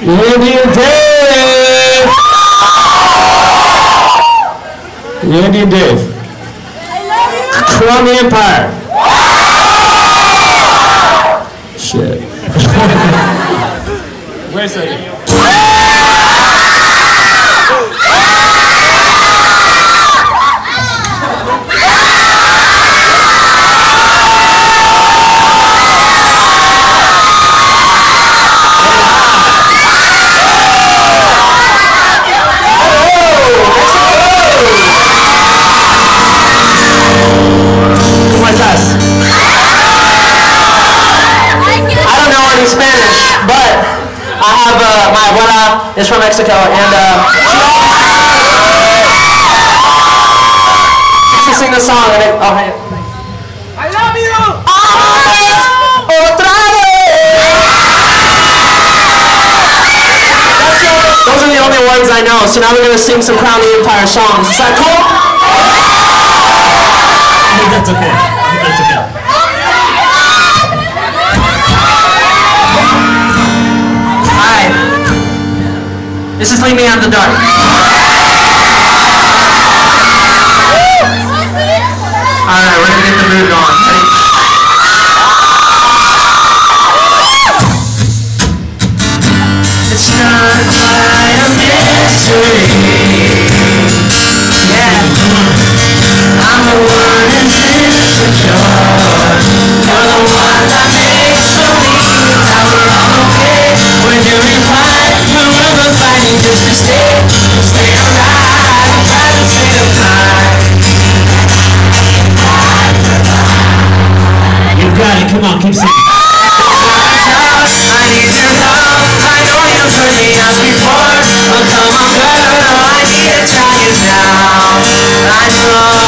Indian Dave! Indian Dave. From the Empire. Shit. Wait a second. Spanish, but I have my abuela is from Mexico, and she used to sing the song, and it, oh, hey. I love you! Otra vez! Those are the only words I know, so now we're going to sing some Crown of the Empire songs. Is that cool? I think that's okay. That's okay. This is Leave Me Out in the Dark. Alright, we're gonna get the mood going. Ready? It's not quite a mystery. Yeah. I'm the one who's insecure. You're the one that makes believe that we're all okay. We're doing fine. Fighting just to stay alive, try to stay alive. You got it, come on, keep singing. I need your love, I know you've heard me out before, but come on girl, I need to tell you now. I know